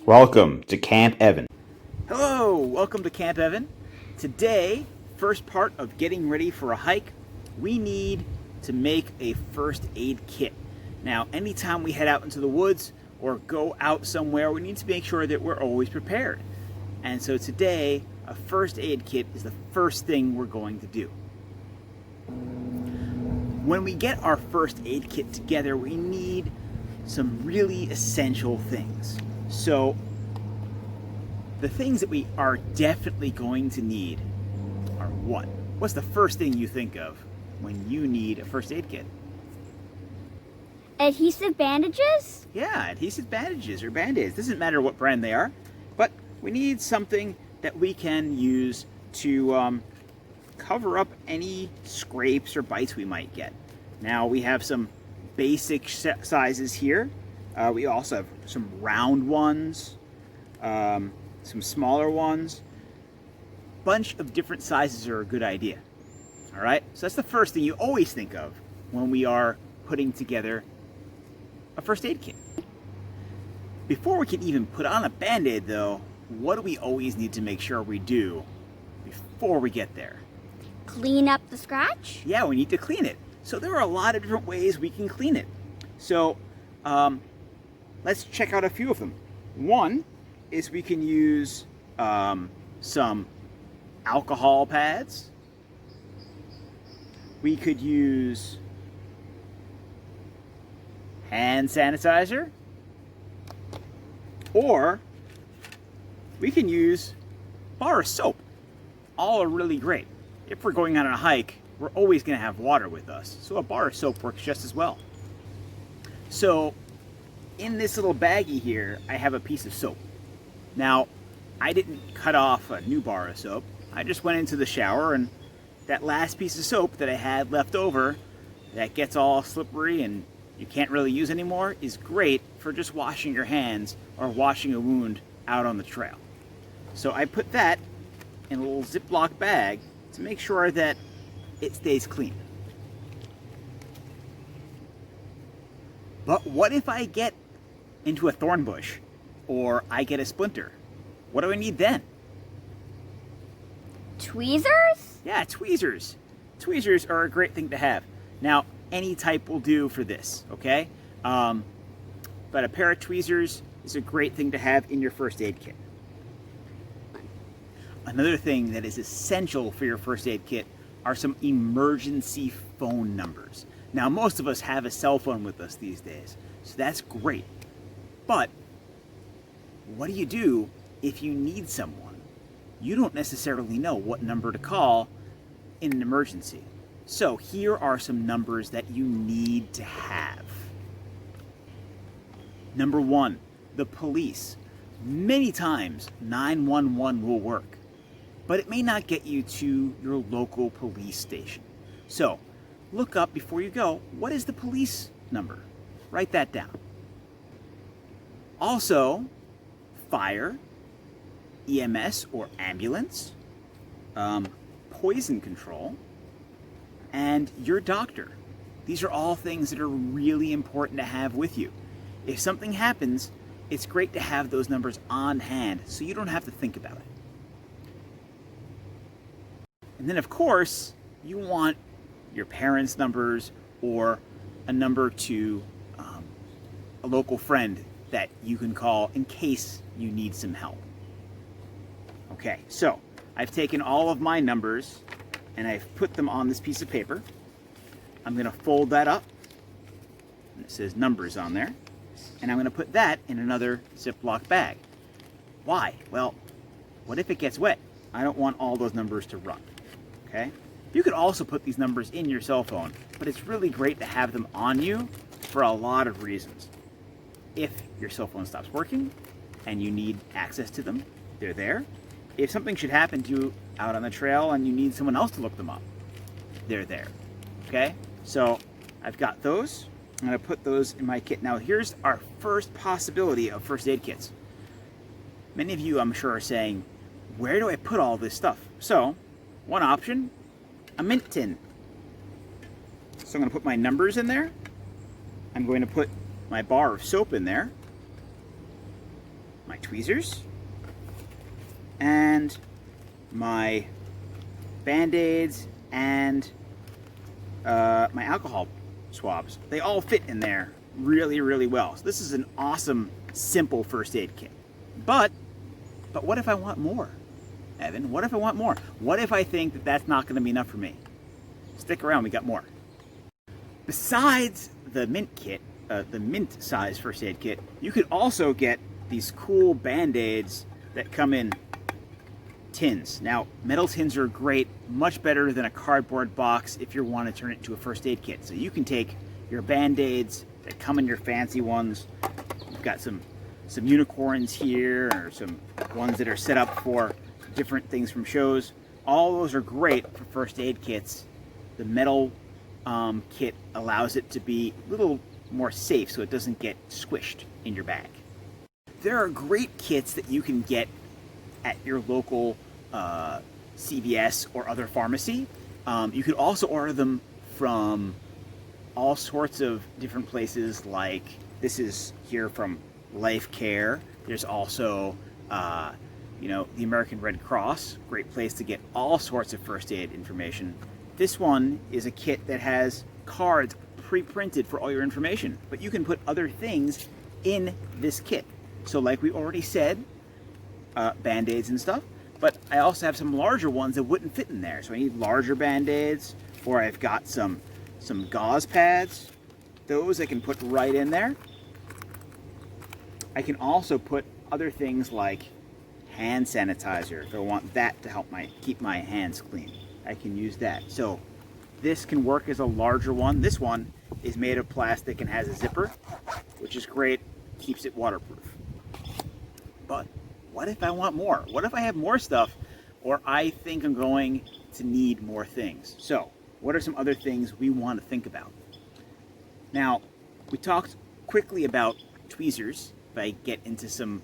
Welcome to Camp Evan. Hello, welcome to Camp Evan. Today, first part of getting ready for a hike, we need to make a first aid kit. Now, anytime we head out into the woods or go out somewhere, we need to make sure that we're always prepared. And so today, a first aid kit is the first thing we're going to do. When we get our first aid kit together, we need some really essential things. So the things that we are definitely going to need are what? What's the first thing you think of when you need a first aid kit? Adhesive bandages? Yeah, adhesive bandages or band-aids. Doesn't matter what brand they are, but we need something that we can use to cover up any scrapes or bites we might get. Now we have some basic sizes here. We also have some round ones, some smaller ones. Bunch of different sizes are a good idea. All right, so that's the first thing you always think of when we are putting together a first aid kit. Before we can even put on a band-aid though, what do we always need to make sure we do before we get there? Clean up the scratch? Yeah, we need to clean it. So there are a lot of different ways we can clean it. So let's check out a few of them. One is we can use some alcohol pads. We could use hand sanitizer, or we can use bar soap. All are really great. If we're going on a hike, we're always going to have water with us, so a bar of soap works just as well. So in this little baggie here, I have a piece of soap. Now, I didn't cut off a new bar of soap. I just went into the shower, and that last piece of soap that I had left over that gets all slippery and you can't really use anymore is great for just washing your hands or washing a wound out on the trail. So I put that in a little Ziploc bag to make sure that it stays clean. But what if I get into a thorn bush or I get a splinter? What do I need then? Tweezers? Yeah, tweezers. Tweezers are a great thing to have. Now, any type will do for this, okay? But a pair of tweezers is a great thing to have in your first aid kit. Another thing that is essential for your first aid kit are some emergency phone numbers. Now, most of us have a cell phone with us these days, so that's great. But what do you do if you need someone? You don't necessarily know what number to call in an emergency. So here are some numbers that you need to have. Number one, the police. Many times 911 will work, but it may not get you to your local police station. So look up before you go, what is the police number? Write that down. Also, fire, EMS or ambulance, poison control, and your doctor. These are all things that are really important to have with you. If something happens, it's great to have those numbers on hand so you don't have to think about it. And then of course, you want your parents' numbers or a number to a local friend that you can call in case you need some help. Okay, so I've taken all of my numbers and I've put them on this piece of paper. I'm going to fold that up, and it says numbers on there, and I'm going to put that in another Ziploc bag. Why? Well, what if it gets wet? I don't want all those numbers to run, okay? You could also put these numbers in your cell phone, but it's really great to have them on you for a lot of reasons. If your cell phone stops working and you need access to them, they're there. If something should happen to you out on the trail and you need someone else to look them up, they're there, okay? So I've got those. I'm gonna put those in my kit. Now here's our first possibility of first aid kits. Many of you, I'm sure, are saying, where do I put all this stuff? So, one option, a mint tin. So I'm gonna put my numbers in there. I'm going to put my bar of soap in there. my tweezers, and my Band-Aids, and my alcohol swabs. They all fit in there really, really well. So this is an awesome, simple first aid kit. But what if I want more, Evan? What if I want more? What if I think that that's not going to be enough for me? Stick around, we got more. Besides the mint kit, the mint size first aid kit, you could also get these cool Band-Aids that come in tins. Now, metal tins are great, much better than a cardboard box if you want to turn it into a first aid kit. So you can take your Band-Aids that come in your fancy ones. You've got some unicorns here, or some ones that are set up for different things from shows. All those are great for first aid kits. The metal kit allows it to be a little more safe so it doesn't get squished in your bag. There are great kits that you can get at your local CVS or other pharmacy. You could also order them from all sorts of different places, like this is here from Life Care. There's also the American Red Cross, great place to get all sorts of first aid information. This one is a kit that has cards pre-printed for all your information, but you can put other things in this kit. So like we already said, Band-Aids and stuff, but I also have some larger ones that wouldn't fit in there. So I need larger Band-Aids, or I've got some gauze pads. Those I can put right in there. I can also put other things like hand sanitizer if I want that to help keep my hands clean. I can use that. So this can work as a larger one. This one is made of plastic and has a zipper, which is great, keeps it waterproof. But what if I want more? What if I have more stuff, or I think I'm going to need more things? So what are some other things we want to think about? Now, we talked quickly about tweezers. If I get into some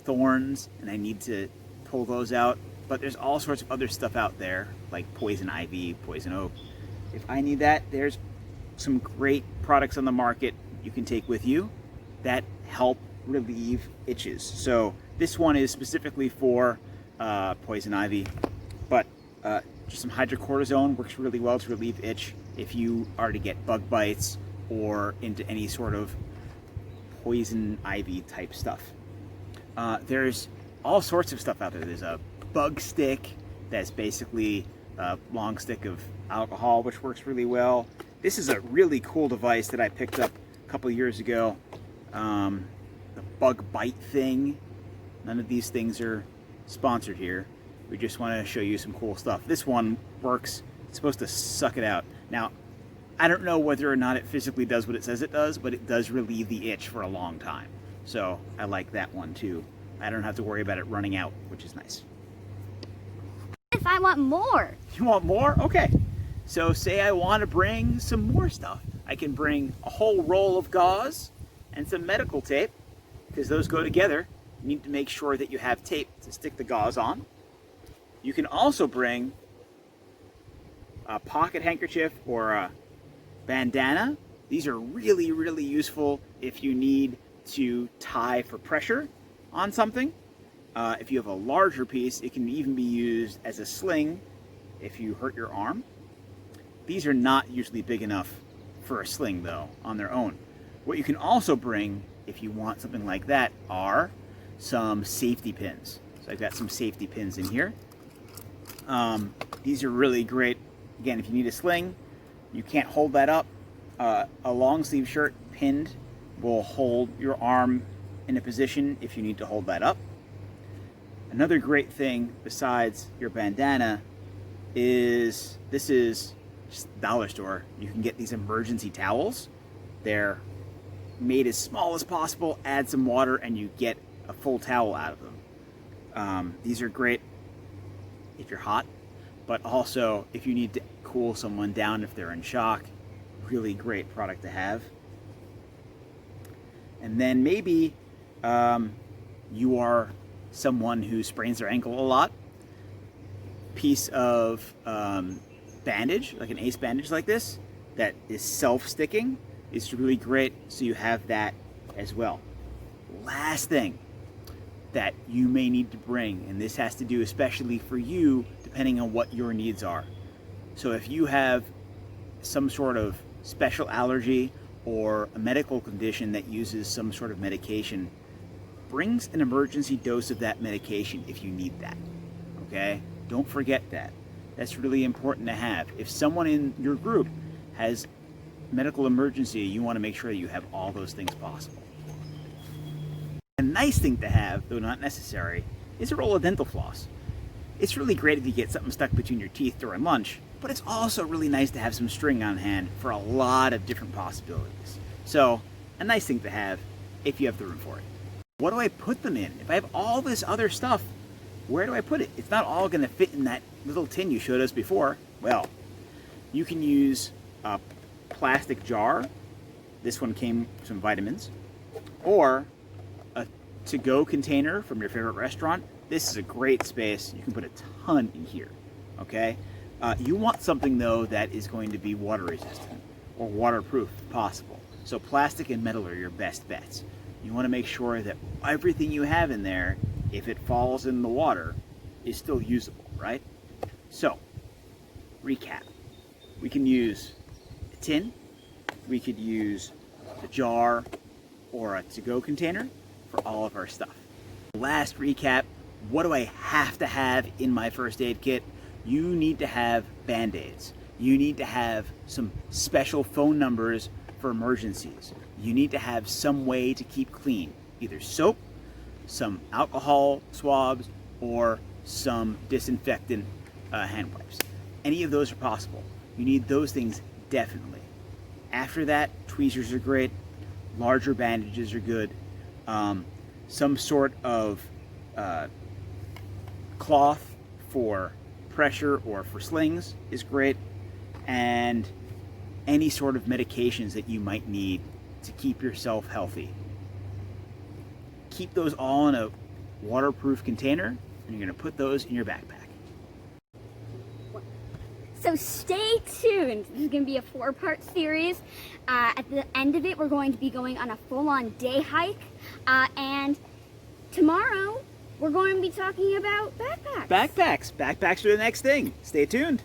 thorns and I need to pull those out, but there's all sorts of other stuff out there, like poison ivy, poison oak. If I need that, there's some great products on the market you can take with you that help relieve itches. So this one is specifically for poison ivy, but just some hydrocortisone works really well to relieve itch if you are to get bug bites or into any sort of poison ivy type stuff. There's all sorts of stuff out there. There's a bug stick that's basically a long stick of alcohol, which works really well. This is a really cool device that I picked up a couple years ago. The bug bite thing. None of these things are sponsored here. We just want to show you some cool stuff. This one works. It's supposed to suck it out. Now, I don't know whether or not it physically does what it says it does, but it does relieve the itch for a long time. So I like that one too. I don't have to worry about it running out, which is nice. If I want more. You want more? Okay. So say I want to bring some more stuff. I can bring a whole roll of gauze and some medical tape, because those go together. You need to make sure that you have tape to stick the gauze on. You can also bring a pocket handkerchief or a bandana. These are really, really useful if you need to tie for pressure on something. If you have a larger piece, it can even be used as a sling if you hurt your arm. These are not usually big enough for a sling though on their own. What you can also bring if you want something like that are some safety pins. So I've got some safety pins in here. These are really great. Again, if you need a sling, you can't hold that up. A long sleeve shirt pinned will hold your arm in a position if you need to hold that up. Another great thing besides your bandana is, this is just dollar store. You can get these emergency towels. They're made as small as possible, add some water, and you get a full towel out of them. These are great if you're hot, but also if you need to cool someone down if they're in shock. Really great product to have. And then maybe you are someone who sprains their ankle a lot. Piece of bandage, like an ace bandage like this, that is self-sticking, is really great, so you have that as well. Last thing, that you may need to bring, and this has to do especially for you depending on what your needs are. So if you have some sort of special allergy or a medical condition that uses some sort of medication, bring an emergency dose of that medication if you need that. Okay? Don't forget that. That's really important to have. If someone in your group has medical emergency, you want to make sure that you have all those things possible. A nice thing to have, though not necessary, is a roll of dental floss. It's really great if you get something stuck between your teeth during lunch, but it's also really nice to have some string on hand for a lot of different possibilities. So, a nice thing to have if you have the room for it. What do I put them in? If I have all this other stuff, where do I put it? It's not all going to fit in that little tin you showed us before. Well, you can use a plastic jar. This one came with some vitamins. Or a to-go container from your favorite restaurant. This is a great space. You can put a ton in here, okay? You want something, though, that is going to be water resistant or waterproof if possible. So plastic and metal are your best bets. You want to make sure that everything you have in there, if it falls in the water, is still usable, right? So, recap. We can use a tin, we could use a jar or a to-go container for all of our stuff. Last recap, what do I have to have in my first aid kit? You need to have Band-Aids. You need to have some special phone numbers for emergencies. You need to have some way to keep clean, either soap, some alcohol swabs, or some disinfectant hand wipes. Any of those are possible. You need those things definitely. After that, tweezers are great. Larger bandages are good. Some sort of cloth for pressure or for slings is great. And any sort of medications that you might need to keep yourself healthy. Keep those all in a waterproof container, and you're going to put those in your backpack. So stay tuned. This is going to be a 4-part series. At the end of it, we're going to be going on a full-on day hike. And tomorrow, we're going to be talking about backpacks. Backpacks are the next thing. Stay tuned.